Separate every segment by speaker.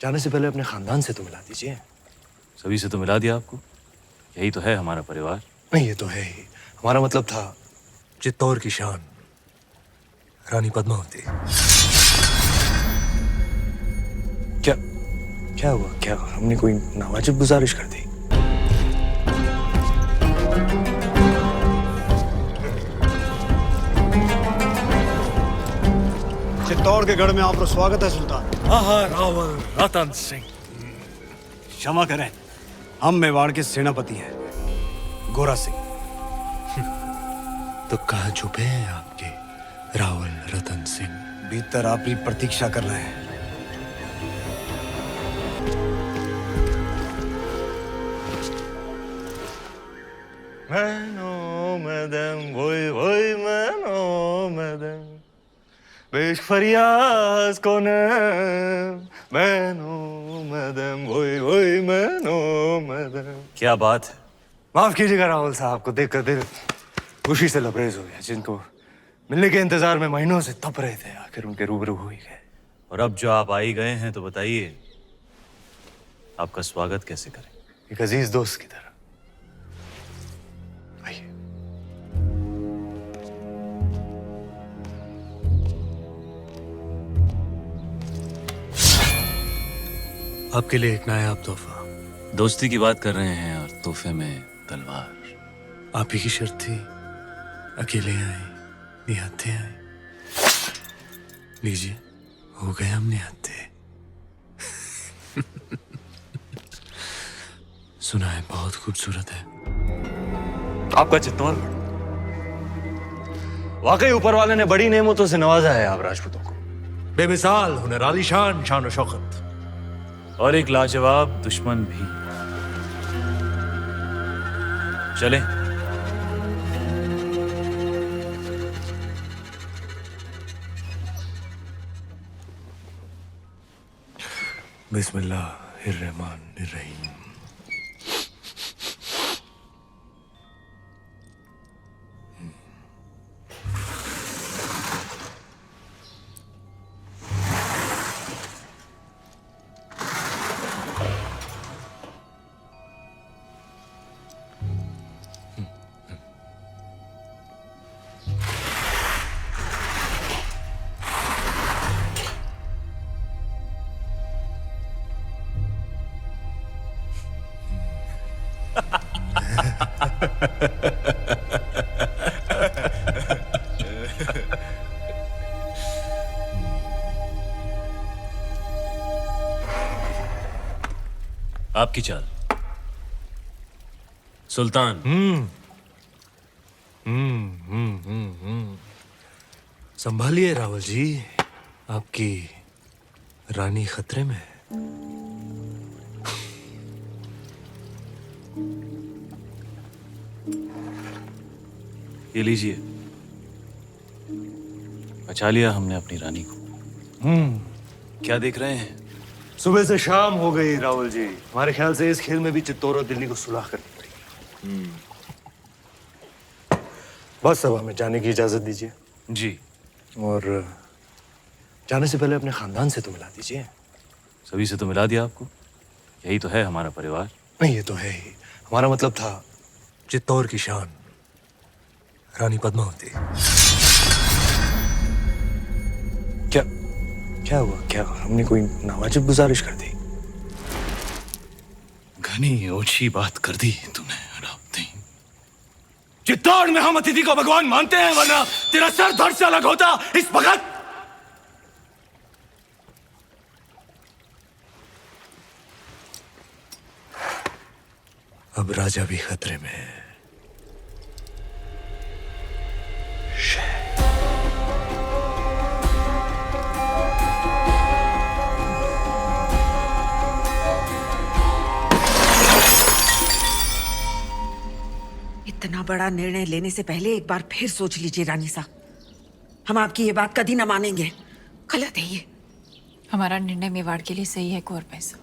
Speaker 1: जाने से पहले अपने खानदान से तो मिला दीजिए।
Speaker 2: सभी से तो मिला दिया आपको। यही तो है हमारा परिवार।
Speaker 1: नहीं, ये तो है ही। हमारा मतलब था चित्तौड़ की शान रानी पद्मावती। क्या क्या हुआ? क्या हमने कोई नावाजिब गुजारिश कर दी?
Speaker 3: चित्तौड़ के गढ़ में आपका स्वागत है सुल्तान।
Speaker 1: आहा, रावल रतन सिंह।
Speaker 3: क्षमा करें, हम मेवाड़ के सेनापति हैं, गोरा सिंह।
Speaker 1: तो कहाँ छुपे हैं आपके रावल रतन सिंह?
Speaker 3: भीतर आपकी प्रतीक्षा कर रहे हैं।
Speaker 1: बेश फरियाद कौन
Speaker 2: क्या बात है?
Speaker 1: माफ कीजिएगा राहुल साहब, को देखकर दिल खुशी से लबरेज हो गया। जिनको मिलने के इंतजार में महीनों से तप रहे थे, आखिर उनके रूबरू हो ही गए।
Speaker 2: और अब जो आप आ ही गए हैं तो बताइए आपका स्वागत कैसे करें?
Speaker 1: एक अजीज दोस्त की तरह। आइए। आपके लिए एक नायाब तोहफा।
Speaker 2: दोस्ती की बात कर रहे हैं और तोहफे में तलवार।
Speaker 1: आप ही की शर्त थी, अकेले आए, निहत्थे आए। लीजिए, हो गए हम निहत्थे। सुना है बहुत खूबसूरत है आपका चित्तौड़। वाकई ऊपर वाले ने बड़ी नेमतों से नवाजा है आप राजपूतों को। बेमिसाल हुनर, आलीशान शान और शौकत,
Speaker 2: और एक लाजवाब दुश्मन भी। चलें।
Speaker 1: बिस्मिल्लाहिर्रहमानिर्रहीम।
Speaker 2: आपकी चाल सुल्तान।
Speaker 1: संभालिए रावल जी, आपकी रानी खतरे में है।
Speaker 2: ये लीजिए, बचा लिया हमने अपनी रानी को। क्या देख रहे हैं?
Speaker 1: सुबह से शाम हो गई राहुल जी। हमारे ख्याल से इस खेल में भी चित्तौड़ और दिल्ली को सुलह करनी पड़ेगी। बस अब हमें जाने की इजाजत दीजिए।
Speaker 2: जी।
Speaker 1: और जाने से पहले अपने खानदान से तो मिला दीजिए।
Speaker 2: सभी से तो मिला दिया आपको। यही तो है हमारा परिवार।
Speaker 1: नहीं, ये तो है ही। हमारा मतलब था चित्तौड़ की शान रानी पद्मावती। क्या क्या हुआ? क्या हमने कोई नावाजिब गुजारिश कर दी?
Speaker 2: घनी ओछी बात कर दी तूने अलाउद्दीन।
Speaker 1: चित्तौड़ में हम अतिथि को भगवान मानते हैं, वरना तेरा सर धड़ से अलग होता इस वक्त। अब राजा भी खतरे में है।
Speaker 4: इतना बड़ा निर्णय लेने से पहले एक बार फिर सोच लीजिए रानी साहब। हम आपकी ये बात कभी ना मानेंगे। गलत है ये।
Speaker 5: हमारा निर्णय मेवाड़ के लिए सही है कुंवर पैसा।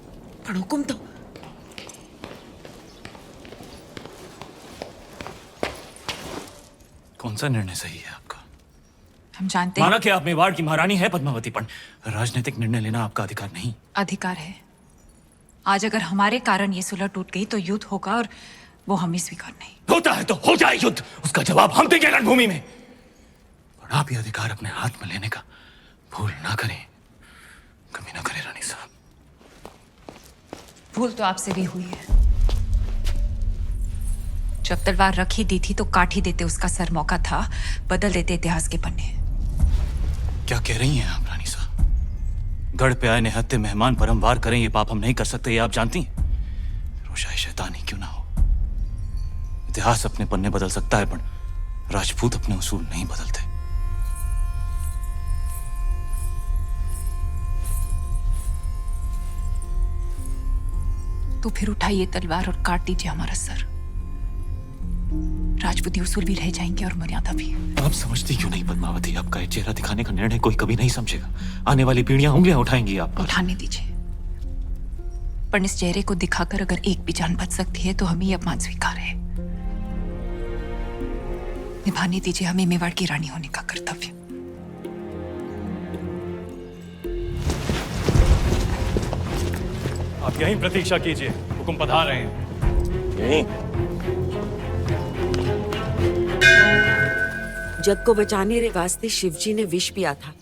Speaker 4: पर हुकुम तो।
Speaker 2: कौन सा निर्णय सही है आपका?
Speaker 5: हम जानते हैं।
Speaker 2: माना कि आप मेवाड़ की महारानी है पद्मावती, पर राजनीतिक निर्णय लेना आपका अधिकार नहीं।
Speaker 5: अधिकार है, आज अगर हमारे कारण ये सुलह टूट गई तो युद्ध होगा और वो हमें स्वीकार नहीं।
Speaker 1: होता है तो हो जाए युद्ध, उसका जवाब हम देंगे रणभूमि में। और आप ये अधिकार अपने हाथ में लेने का भूल ना करें, कभी ना करें रानी साहब।
Speaker 5: भूल तो आपसे भी हुई है। जब तलवार रख ही दी थी तो काट ही देते उसका सर, मौका था बदल देते इतिहास के पन्ने।
Speaker 2: क्या कह रही हैं आप रानी साहब? गढ़ पे आए निहत्थे मेहमान पर हम वार करें, ये पाप हम नहीं कर सकते, ये आप जानती हैं। रोशाए शैतानी क्यों ना हो, इतिहास अपने पन्ने बदल सकता है पर राजपूत अपने उसूल नहीं बदलते।
Speaker 5: तो फिर उठाइए तलवार और काट दीजिए हमारा सर। राजपूती उसूल भी रह जाएंगे और मर्यादा भी।
Speaker 2: आप समझती क्यों नहीं पद्मावती, आपका ये चेहरा दिखाने का निर्णय कोई कभी नहीं समझेगा। आने वाली पीढ़ियां उंगलियां उठाएंगी आप पर।
Speaker 5: उठाने दीजिए, पर इस चेहरे को दिखाकर अगर एक भी जान बच सकती है तो हमें ये अपमान स्वीकार है। निभाने दीजिए हमें मेवाड़ की रानी होने का कर्तव्य।
Speaker 6: आप यहीं प्रतीक्षा कीजिए, हुकुम पधार रहे हैं।
Speaker 1: यहीं
Speaker 4: जग को बचाने रे वास्ते शिवजी ने विष पिया था।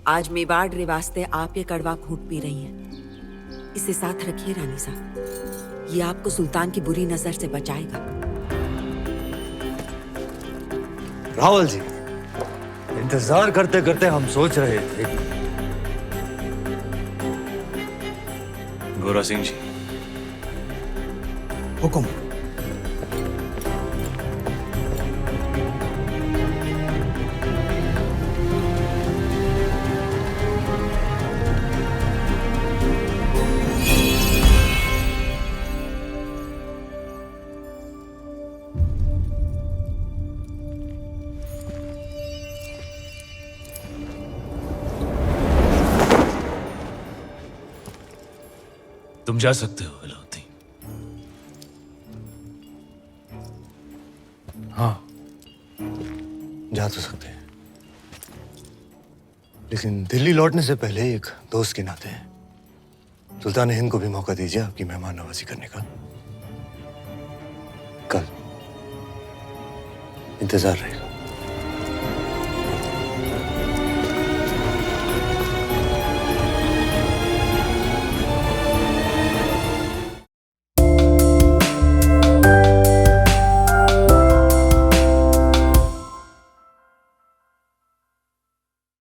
Speaker 4: आज मेवाड़ रे वास्ते आप ये कड़वा घूंट पी रही हैं। इसे साथ रखिए रानी साहब, ये आपको सुल्तान की बुरी नजर से बचाएगा।
Speaker 1: रावल जी, इंतजार करते करते हम सोच रहे थे।
Speaker 2: गोरा सिंह जी,
Speaker 3: हुकुम।
Speaker 2: तुम जा सकते हो अलाउद्दीन।
Speaker 1: हाँ, जा तो सकते हैं, लेकिन दिल्ली लौटने से पहले एक दोस्त के नाते सुल्तान हिंद को भी मौका दीजिए आपकी मेहमान नवाजी करने का। कल इंतजार रहेगा।